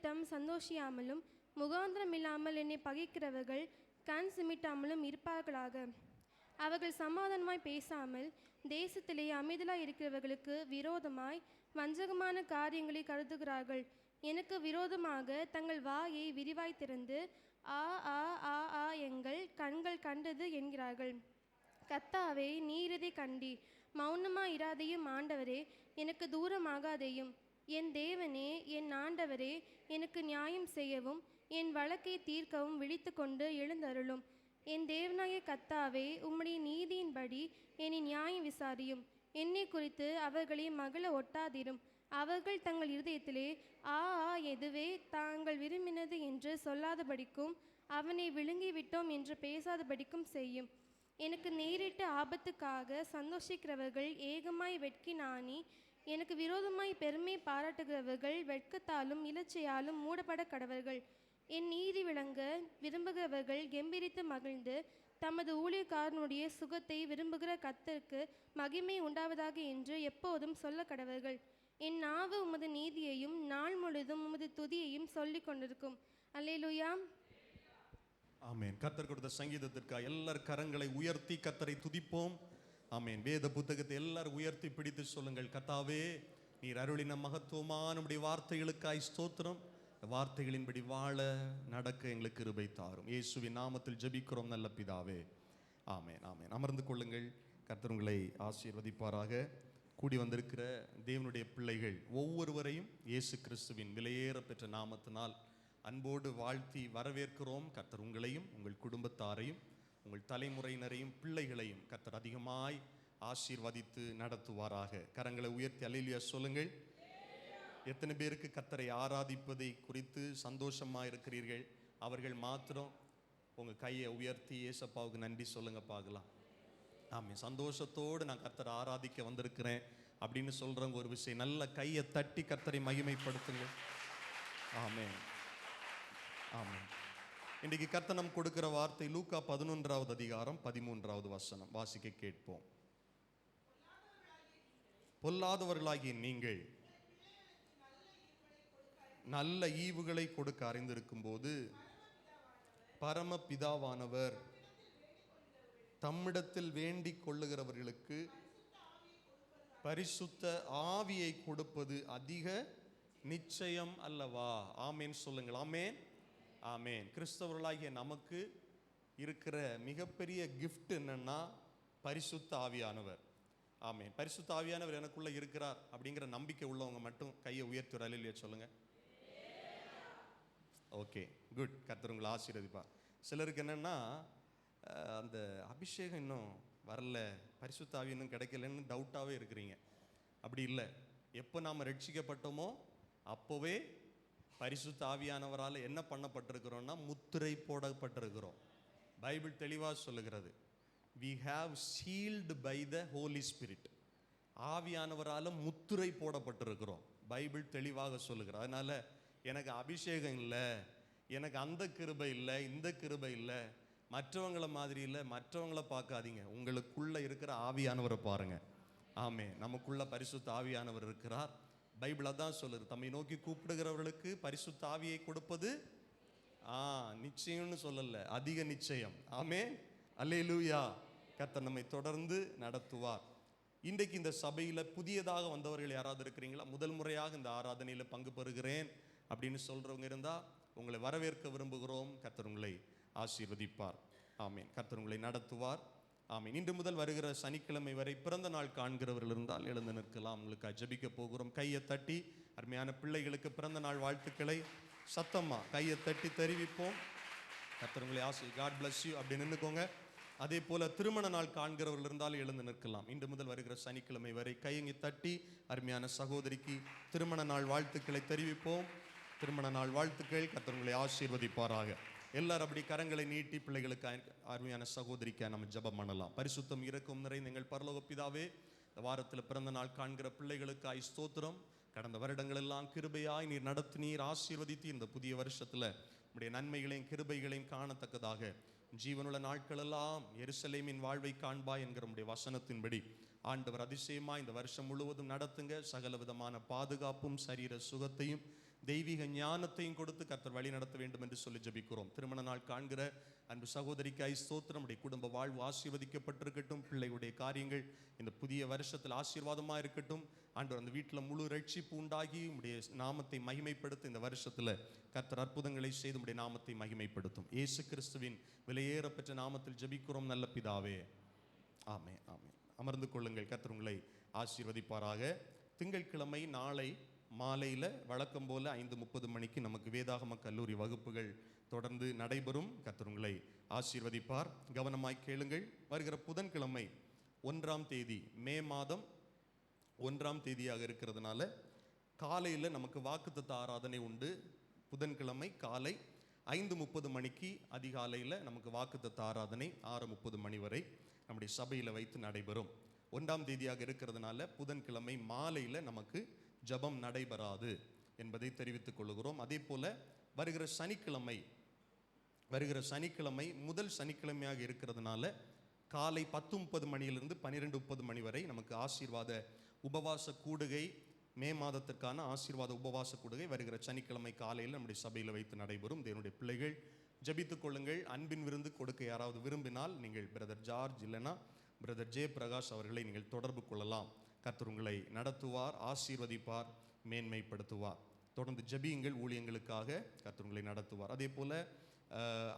நிமித்தம் சந்தோஷியாமலும் முகாந்திரமில்லாமல் என்னை பகைக்கிறவர்கள் கண் சிமிட்டாமலும் இருப்பார்களாக. அவர்கள் சமாதானமாய் பேசாமல் தேசத்திலே அமைதலாய் இருக்கிறவர்களுக்கு விரோதமாய் வஞ்சகமான காரியங்களை கருதுகிறார்கள். எனக்கு விரோதமாக தங்கள் வாயை விரிவாய் திறந்து ஆ ஆ ஆ ஆ எங்கள் கண்கள் கண்டது என்கிறார்கள். கர்த்தாவே, நீர் இதை கண்டீர். மௌனமாய் இராதையும். ஆண்டவரே, எனக்கு தூரமாகாதேயும். என் தேவனே, என் ஆண்டவரே, எனக்கு நியாயம் செய்யவும் என் வழக்கை தீர்க்கவும் விழித்து கொண்டு எழுந்தருளும். என் தேவனாகிய கர்த்தாவே, உம்முடைய நீதியின்படி என்னை நியாயம் விசாரியும். என்னை குறித்து அவர்களை மகள ஒட்டாதிரும். அவர்கள் தங்கள் இருதயத்திலே ஆ ஆ எதுவே தாங்கள் விரும்பினது என்று சொல்லாதபடிக்கும் அவனை விழுங்கிவிட்டோம் என்று பேசாதபடிக்கும் செய்யும். எனக்கு நேரிட்ட ஆபத்துக்காக சந்தோஷிக்கிறவர்கள் ஏகமாய் வெட்கி நாணி, எனக்கு விரோதமாய் பெருமை பாராட்டுகிறவர்கள் வெட்கத்தாலும் இலச்சையாலும் மூடப்பட கடவர்கள். என் நீதி விளங்க விரும்புகிறவர்கள் கெம்பீரித்து மகிழ்ந்து தமது ஊழியக்காரனுடைய சுகத்தை விரும்புகிற கர்த்தருக்கு மகிமை உண்டாவதாக என்று எப்போதும் சொல்ல கடவர்கள். என் நாவு உமது நீதியையும் நாள் முழுதும் உமது துதியையும் சொல்லிக் கொண்டிருக்கும். அல்லேலூயா. ஆமேன். கர்த்தர் கொடுத்த சங்கீதத்திற்காக எல்லார் கரங்களை உயர்த்தி கர்த்தரை துதிப்போம். ஆமேன். வேத புத்தகத்தை எல்லாரும் உயர்த்தி பிடித்து சொல்லுங்கள். கர்த்தாவே, நீர் அருளின மகத்துவமான நம்முடைய வார்த்தைகளுக்காய் ஸ்தோத்திரம். வார்த்தைகளின்படி வாழ நடக்க எங்களுக்கு கிருபை தாரும். இயேசுவின் நாமத்தில் ஜெபிக்கிறோம் நல்ல பிதாவே. ஆமேன். ஆமேன். அமர்ந்து கொள்ளுங்கள். கர்த்தர் உங்களை ஆசீர்வதிப்பாராக. கூடி வந்திருக்கிற தேவனுடைய பிள்ளைகள் ஒவ்வொருவரையும் இயேசு கிறிஸ்துவின் விலையேற பெற்ற நாமத்தினால் அன்போடு வாழ்த்தி வரவேற்கிறோம். கர்த்தர் உங்களையும் உங்கள் குடும்பத்தாரையும் உங்கள் தலைமுறையினரையும் பிள்ளைகளையும் கர்த்தர் அதிகமாய் ஆசீர்வதித்து நடத்துவாராக. கரங்களை உயர்த்தி அல்லேலூயா சொல்லுங்கள். எத்தனை பேருக்கு கர்த்தரை ஆராதிப்பதை குறித்து சந்தோஷமாக இருக்கிறீர்கள்? அவர்கள் மாத்திரம் உங்கள் கையை உயர்த்தி ஏசப்பாவுக்கு நன்றி சொல்லுங்க பார்க்கலாம். ஆமாம். சந்தோஷத்தோடு நான் கர்த்தரை ஆராதிக்க வந்திருக்கிறேன் அப்படின்னு சொல்கிறவங்க ஒரு விஷயம், நல்ல கையை தட்டி கர்த்தரை மகிமைப்படுத்துங்க. ஆமென். ஆமென். இன்றைக்கு கர்த்தர் நமக்கு கொடுக்கிற வார்த்தை லூக்கா 11வது அதிகாரம் 13வது வசனம். வாசிக்க கேட்போம். பொல்லாதவர்களாகிய நீங்கள் நல்ல ஈவுகளை கொடுக்க அறிந்திருக்கும் போது பரமபிதாவானவர் தம்மிடத்தில் வேண்டிக் கொள்ளுகிறவர்களுக்கு பரிசுத்த ஆவியை கொடுப்பது அதிக நிச்சயம் அல்லவா? ஆமேன் சொல்லுங்கள். ஆமேன். ஆமேன். கிறிஸ்தவர்களாகிய நமக்கு இருக்கிற மிகப்பெரிய கிஃப்ட் என்னன்னா பரிசுத்த ஆவியானவர். ஆமேன். பரிசுத்த ஆவியானவர் எனக்குள்ள இருக்கிறார் அப்படிங்கிற நம்பிக்கை உள்ளவங்க மட்டும் கையை உயர்த்தி அல்லேலூயா சொல்லுங்க. Okay, good. கர்த்தர் உங்களை ஆசீர்வதிப்பார். சிலருக்கு என்னன்னா அந்த அபிஷேகம் இன்னும் வரல, பரிசுத்த ஆவி இன்னும் கிடைக்கலன்னு டவுட்டாகவே இருக்கிறீங்க. அப்படி இல்லை. எப்போ நாம் ரட்சிக்கப்பட்டோமோ அப்போவே பரிசுத்த ஆவியானவரால் என்ன பண்ணப்பட்டிருக்கிறோம்னா முத்திரை போடப்பட்டிருக்கிறோம். பைபிள் தெளிவாக சொல்லுகிறது, we have sealed by the Holy Spirit. ஆவியானவரால் முத்திரை போடப்பட்டிருக்கிறோம். பைபிள் தெளிவாக சொல்லுகிறது. அதனால் எனக்கு அபிஷேகம் இல்லை, எனக்கு அந்த கிருபை இல்லை, இந்த கிருபை இல்லை, மற்றவங்களை மாதிரி இல்லை, மற்றவங்களை பார்க்காதீங்க, உங்களுக்குள்ளே இருக்கிற ஆவியானவரை பாருங்கள். ஆமே, நமக்குள்ள பரிசுத்த ஆவியானவர் இருக்கிறார். பைபிள் அதான் சொல்லுது, தம்மை நோக்கி கூப்பிடுகிறவர்களுக்கு பரிசுத்த ஆவியை கொடுப்பது நிச்சயம்னு சொல்லலை, அதிக நிச்சயம். ஆமே, அல்லேலூயா. கர்த்தர் நம்மை தொடர்ந்து நடத்துவார். இன்றைக்கு இந்த சபையில் புதியதாக வந்தவர்கள் யாராவது இருக்கிறீங்களா? முதல் முறையாக இந்த ஆராதனையில் பங்கு பெறுகிறேன் அப்படின்னு சொல்கிறவங்க இருந்தால் உங்களை வரவேற்க விரும்புகிறோம். கர்த்தர் உங்களை ஆசீர்வதிப்பார். ஆமீன். கர்த்தர் உங்களை நடத்துவார். ஆமீன். இன்று முதல் வருகிற சனிக்கிழமை வரை பிறந்த நாள் காண்கிறவர்கள் இருந்தால் எழுந்து நிற்கலாம். உங்களுக்கு ஜெபிக்க போகிறோம். கையை தட்டி அருமையான பிள்ளைகளுக்கு பிறந்த நாள் வாழ்த்துக்களை சத்தமாக கையை தட்டி தெரிவிப்போம். கர்த்தர் உங்களை காட் பிளஸ் யூ அப்படி நின்றுக்கோங்க. அதே போல் திருமண நாள் காண்கிறவர்கள் இருந்தாலும் எழுந்து நிற்கலாம். இன்று முதல் வருகிற சனிக்கிழமை வரை கையங்கி தட்டி அருமையான சகோதரிக்கு திருமண நாள் வாழ்த்துக்களை தெரிவிப்போம். திருமண நாள் வாழ்த்துக்கள். கர்த்தர் உங்களை ஆசீர்வதிப்பாராக. எல்லாரும் அப்படி கரங்களை நீட்டி பிள்ளைகளுக்கு அருமையான சகோதரிக்க நம்ம ஜெபம் பண்ணலாம். பரிசுத்தம் இரக்கம் நிறைந்த எங்கள் பரலோக பிதாவே, இந்த வாரத்தில் பிறந்த நாள் காண்கிற பிள்ளைகளுக்காய் ஸ்தோத்திரம். கடந்த வருடங்கள் எல்லாம் கிருபையாய் நீர் நடத்தினீர், ஆசீர்வதித்து இந்த புதிய வருஷத்தில் உடைய நன்மைகளையும் கிருபைகளையும் காணத்தக்கதாக ஜீவனுள்ள நாட்களெல்லாம் எருசலேமின் வாழ்வை காண்பாய் என்கிற உடைய வசனத்தின்படி ஆண்டவர் அதிசயமாக இந்த வருஷம் முழுவதும் நடத்துங்க. சகல விதமான பாதுகாப்பும் சரீர சுகத்தையும் தெய்வீக ஞானத்தையும் கொடுத்து கர்த்தர் வழி நடத்த வேண்டும் என்று சொல்லி ஜெபிக்கிறோம். திருமண நாள் காண்கிற அன்பு சகோதரிக்காய் ஸ்தோத்திரம். நம்முடைய குடும்ப வாழ்வு ஆசீர்வதிக்கப்பட்டிருக்கட்டும். பிள்ளைகளுடைய காரியங்கள் இந்த புதிய வருஷத்தில் ஆசீர்வாதமாக இருக்கட்டும். ஆண்டவர் அந்த வீட்டில் முழு ரட்சிப்பு உண்டாகி உம்முடைய நாமத்தை மகிமைப்படுத்த இந்த வருஷத்தில் கர்த்தர் அற்புதங்களை செய்து உம்முடைய நாமத்தை மகிமைப்படுத்தும். இயேசு கிறிஸ்துவின் விலையேறப்பெற்ற நாமத்தில் ஜெபிக்கிறோம் நல்ல பிதாவே, ஆமென், ஆமென். அமர்ந்து கொள்ளுங்கள். கர்த்தர் உங்களை ஆசீர்வதிப்பாராக. திங்கட்கிழமை நாளை மாலையில் வழக்கம் போல 5:30 மணிக்கு நமக்கு வேதாகம கல்லூரி வகுப்புகள் தொடர்ந்து நடைபெறும். கர்த்தர் உங்களை ஆசீர்வதிப்பார். கவனமாய் கேளுங்கள். வருகிற புதன்கிழமை 1ஆம் தேதி, மே மாதம் 1ஆம் தேதியாக இருக்கிறதுனால காலையில் நமக்கு வாக்குத்தத்த ஆராதனை உண்டு. புதன்கிழமை காலை 5:30 மணிக்கு அதிகாலையில் நமக்கு வாக்குத்தத்த ஆராதனை 6:30 மணி வரை நம்முடைய சபையில் வைத்து நடைபெறும். 1ஆம் தேதியாக இருக்கிறதுனால புதன்கிழமை மாலையில் நமக்கு ஜெபம் நடைபெறாது என்பதை தெரிவித்துக் கொள்கிறோம். அதே போல வருகிற சனிக்கிழமை முதல் சனிக்கிழமையாக இருக்கிறதுனால காலை 10:30 மணியிலிருந்து 12:30 மணி வரை நமக்கு ஆசீர்வாத உபவாச கூடுகை, மே மாதத்திற்கான ஆசீர்வாத உபவாச கூடுகை வருகிற சனிக்கிழமை காலையில் நம்முடைய சபையில் வைத்து நடைபெறும். தேவனுடைய பிள்ளைகள் ஜெபித்துக் கொள்ளுங்கள். அன்பின் விருந்து கொடுக்க யாராவது விரும்பினால் நீங்கள் பிரதர் ஜார்ஜ் இல்லைனா பிரதர் ஜே பிரகாஷ் அவர்களை நீங்கள் தொடர்பு கொள்ளலாம். கர்த்தர் உங்களை நடத்துவார், ஆசீர்வதிப்பார், மேன்மைப்படுத்துவார். தொடர்ந்து ஜெபியுங்கள். ஊழியங்களுக்காக கர்த்தர் உங்களை நடத்துவார். அதே போல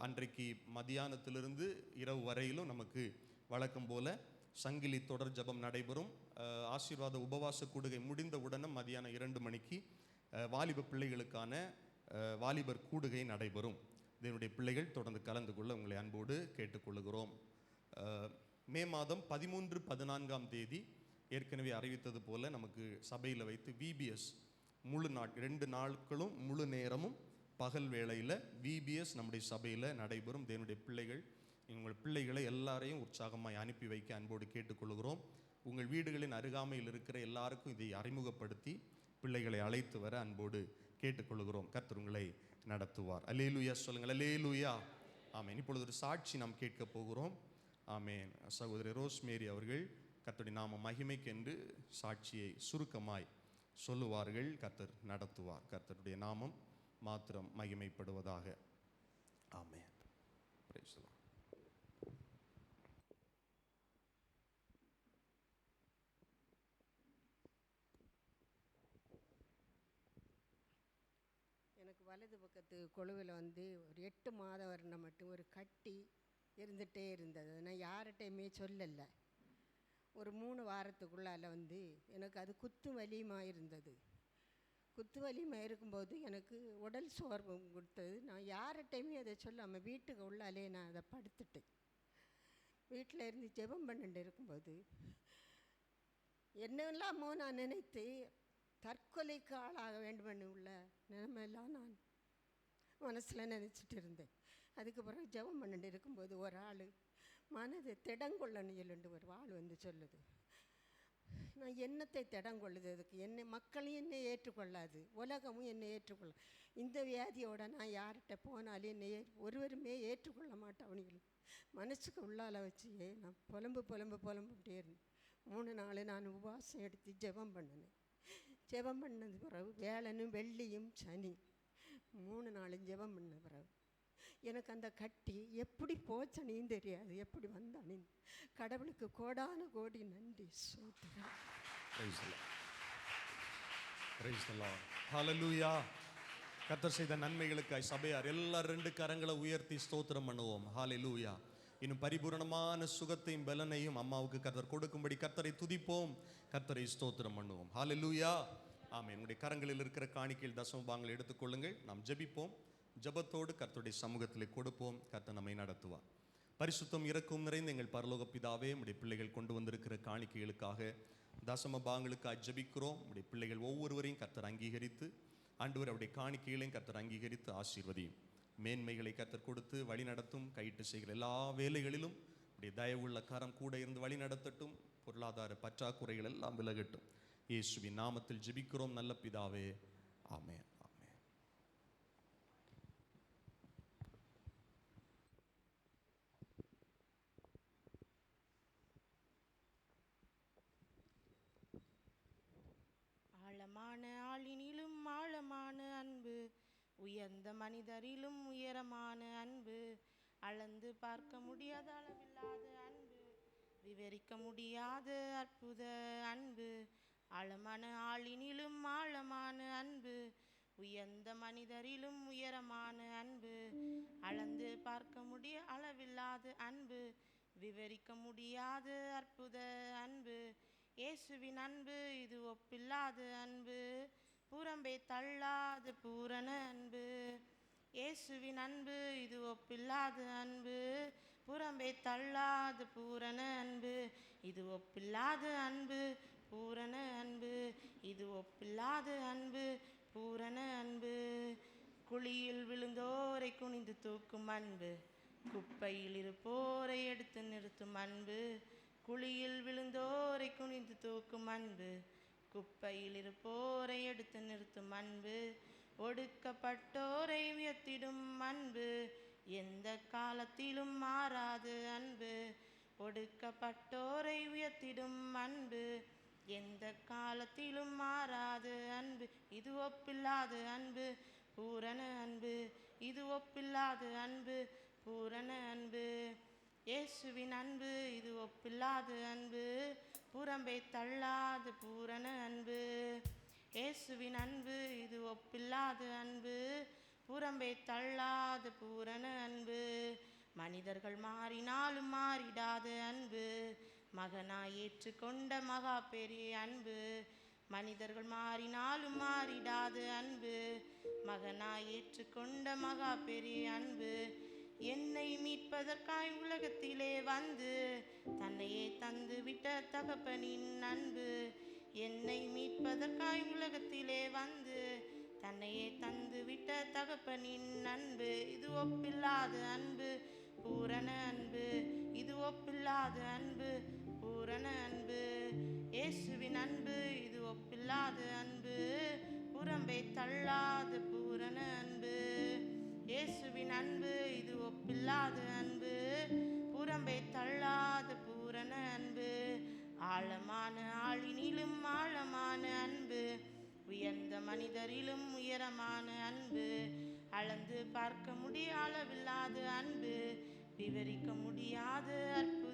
அன்றைக்கு மதியானத்திலிருந்து இரவு வரையிலும் நமக்கு வழக்கம் போல சங்கிலி தொடர் ஜெபம் நடைபெறும். ஆசீர்வாத உபவாச கூடுகை முடிந்த உடனே மதியானம் 2 மணிக்கு வாலிப பிள்ளைகளுக்கான வாலிபர் கூடுகை நடைபெறும். இதனுடைய பிள்ளைகள் தொடர்ந்து கலந்து கொள்ள உங்களை அன்போடு கேட்டுக்கொள்கிறோம். மே மாதம் 13, 14ஆம் தேதி ஏற்கனவே அறிவித்தது போல நமக்கு சபையில் வைத்து VBS முழு நாள் 2 நாட்களும் முழு நேரமும் பகல் வேளையில் VBS நம்முடைய சபையில் நடைபெறும். தேவனுடைய பிள்ளைகள் உங்கள் பிள்ளைகளை எல்லாரையும் உற்சாகமாய் அனுப்பி வைக்க அன்போடு கேட்டுக்கொள்கிறோம். உங்கள் வீடுகளின் அருகாமையில் இருக்கிற எல்லாருக்கும் இதை அறிமுகப்படுத்தி பிள்ளைகளை அழைத்து வர அன்போடு கேட்டுக்கொள்கிறோம். கர்த்தர் உங்களை நடத்துவார். அல்லேலூயா சொல்லுங்கள். அல்லேலூயா. ஆமென். இப்பொழுது ஒரு சாட்சி நாம் கேட்க போகிறோம். ஆமென். சகோதரி ரோஸ்மேரி அவர்கள் கர்த்தருடைய நாம மகிமைக்கென்று சாட்சியை சுருக்கமாய் சொல்லுவார்கள். கர்த்தர் நடத்துவார். கர்த்தருடைய நாமம் மாத்திரம் மகிமைப்படுவதாக. ஆமென். Praise the lord. எனக்கு வலது பக்கத்து கொழுவில் வந்து ஒரு 8 மாதம் வரன மட்டும் ஒரு கட்டி இருந்துகிட்டே இருந்தது. நான் யார்கிட்டையுமே சொல்லலை. ஒரு 3 வாரத்துக்குள்ளால் வந்து எனக்கு அது குத்து வலியுமாக இருந்தது. குத்து வலியுமாக இருக்கும்போது எனக்கு உடல் சோர்வு கொடுத்தது. நான் யார்கிட்டையுமே அதை சொல்லாமல் வீட்டுக்கு உள்ளாலே நான் அதை படுத்துட்டேன். வீட்டில் இருந்து ஜெபம் பண்ணிட்டு இருக்கும்போது என்னெல்லாமோ நான் நினைத்து தற்கொலைக்கு ஆளாக வேண்டுமென்னு உள்ள நிலைமையெல்லாம் நான் மனசில் நினச்சிட்டு இருந்தேன். அதுக்கு பிறகு ஜெபம் பண்ணிட்டு இருக்கும்போது ஒரு ஆள் மனதை திடங்கொள்ளன்னு சொல்லிட்டு ஒரு ஆள் வந்து சொல்லுது. நான் என்னத்தை திடங்கொள்ளுது? அதுக்கு என்னை மக்களையும் என்னை ஏற்றுக்கொள்ளாது, உலகமும் என்னை ஏற்றுக்கொள்ள. இந்த வியாதியோட நான் யார்கிட்ட போனாலும் என்னை ஒருவருமே ஏற்றுக்கொள்ள மாட்டேன். மனசுக்கு உள்ளால வச்சு நான் புலம்பிட்டே இருந்தேன். 3 நாள் நான் உபவாசம் எடுத்து ஜெபம் பண்ணினேன். ஜெபம் பண்ணது பிறகு வேளனும் வெள்ளியும் சனி 3 நாளும் ஜெபம் பண்ண பிறகு எனக்கு அந்த கட்டி எப்படி போச்சனின்னு தெரியாது, எப்படி வந்தானு. கடவுளுக்கு கோடான கோடி நன்றி சொல்கிறேன். ஹல்லேலூயா. கர்த்தர் செய்த நன்மைகளுக்காய் சபையார் எல்லாரும் 2 கரங்களை உயர்த்தி ஸ்தோத்திரம் பண்ணுவோம். ஹல்லேலூயா. இன்னும் பரிபூரணமான சுகத்தையும் பலனையும் அம்மாவுக்கு கர்த்தர் கொடுக்கும்படி கர்த்தரை துதிப்போம், கர்த்தரை ஸ்தோத்திரம் பண்ணுவோம். ஹல்லேலூயா. ஆமென். என்னுடைய கரங்களில் இருக்கிற காணிக்கையில் தசம பாகங்களை எடுத்துக்கொள்ளுங்கள். நாம் ஜெபிப்போம். ஜெபத்தோடு கர்த்தருடைய சமூகத்திலே கொடுப்போம். கர்த்தர் நம்மை நடத்துவார். பரிசுத்தம் இரக்கம் நிறைந்த எங்கள் பரலோக பிதாவே, நம்முடைய பிள்ளைகள் கொண்டு வந்திருக்கிற காணிக்கைகளுக்காக தசம பாகங்களுக்காக ஜெபிக்கிறோம். நம்முடைய பிள்ளைகள் ஒவ்வொருவரையும் கர்த்தர் அங்கீகரித்து ஆண்டவர் அவருடைய காணிக்கைகளையும் கர்த்தர் அங்கீகரித்து ஆசீர்வதியும். மேன்மைகளை கர்த்தர் கொடுத்து வழி நடத்தும். கையிட்டு செய்கிற எல்லா வேலைகளிலும் அப்படியே தயவுள்ள கரம் கூட இருந்து வழி நடத்தட்டும். பொருளாதார பற்றாக்குறைகள் எல்லாம் விலகட்டும். இயேசுவின் நாமத்தில் ஜெபிக்கிறோம் நல்ல பிதாவே. ஆமென். ஆமென். ஆழ ஆழமான ஆளினிலும் ஆழமான அன்பு, உயர்ந்த மனிதரிலும் உயரமான அன்பு, அளந்து பார்க்க முடியாத அளவில்லாத அன்பு, விவரிக்க முடியாத அற்புத அன்பு. ஆழமான ஆளினிலும் ஆழமான அன்பு, உயர்ந்த மனிதரிலும் உயரமான அன்பு, அளந்து பார்க்க முடிய அளவில்லாத அன்பு, விவரிக்க முடியாத அற்புத அன்பு. இயேசுவின் அன்பு இது ஒப்பில்லாத அன்பு, புறம்பே தள்ளாத பூரண அன்பு. இயேசுவின் அன்பு இது ஒப்பில்லாத அன்பு, புறம்பே தள்ளாத பூரண அன்பு. இது ஒப்பில்லாத அன்பு, பூரண அன்பு. இது ஒப்பில்லாத அன்பு, பூரண அன்பு. குழியில் விழுந்தோரை குனிந்து தூக்கும் அன்பு, குப்பையில் இருப்போரை எடுத்து நிறுத்தும் அன்பு. குழியில் விழுந்தோரை குனிந்து தூக்கும் அன்பு, குப்பையில் இருப்போரை எடுத்து நிறுத்தும் அன்பு. ஒடுக்கப்பட்டோரை உயர்த்திடும் அன்பு, எந்த காலத்திலும் மாறாது அன்பு. ஒடுக்கப்பட்டோரை உயர்த்திடும் அன்பு, எந்த காலத்திலும் மாறாது அன்பு. இது ஒப்பில்லாத அன்பு, பூரண அன்பு. இது ஒப்பில்லாத அன்பு, பூரண அன்பு. இயேசுவின் அன்பு இது ஒப்பில்லாத அன்பு, புறம்பே தள்ளாத பூரண அன்பு. இயேசுவின் அன்பு இது ஒப்பில்லாத அன்பு, புறம்பே தள்ளாத பூரண அன்பு. மனிதர்கள் மாறினாலும் மாறிடாத அன்பு, மகனாய் ஏற்றுக்கொண்ட மகா பெரிய அன்பு. மனிதர்கள் மாறினாலும் மாறிடாத அன்பு, மகனாய் ஏற்றுக்கொண்ட மகா பெரிய அன்பு. என்னை மீட்பதற்காய் உலகத்திலே வந்து தன்னையே தந்து விட்ட தகப்பனின் அன்பு. என்னை மீட்பதற்காய் உலகத்திலே வந்து தன்னையே தந்து விட்ட தகப்பனின் அன்பு. இது ஒப்பில்லாத அன்பு, பூரண அன்பு. இது ஒப்பில்லாத அன்பு, பூரண அன்பு. இயேசுவின் அன்பு இது ஒப்பில்லாத அன்பு, புறம்பே தள்ளாத பூரண அன்பு. இயேசுவின் அன்பு இது ஒப்பில்லாத அன்பு, புறம்பே தள்ளாத பூரண அன்பு. ஆழமான ஆளினிலும் ஆழமான அன்பு, உயர்ந்த மனிதரிலும் உயரமான அன்பு. அளந்து பார்க்க முடிய அளவில்லாத அன்பு, விவரிக்க முடியாத அற்புத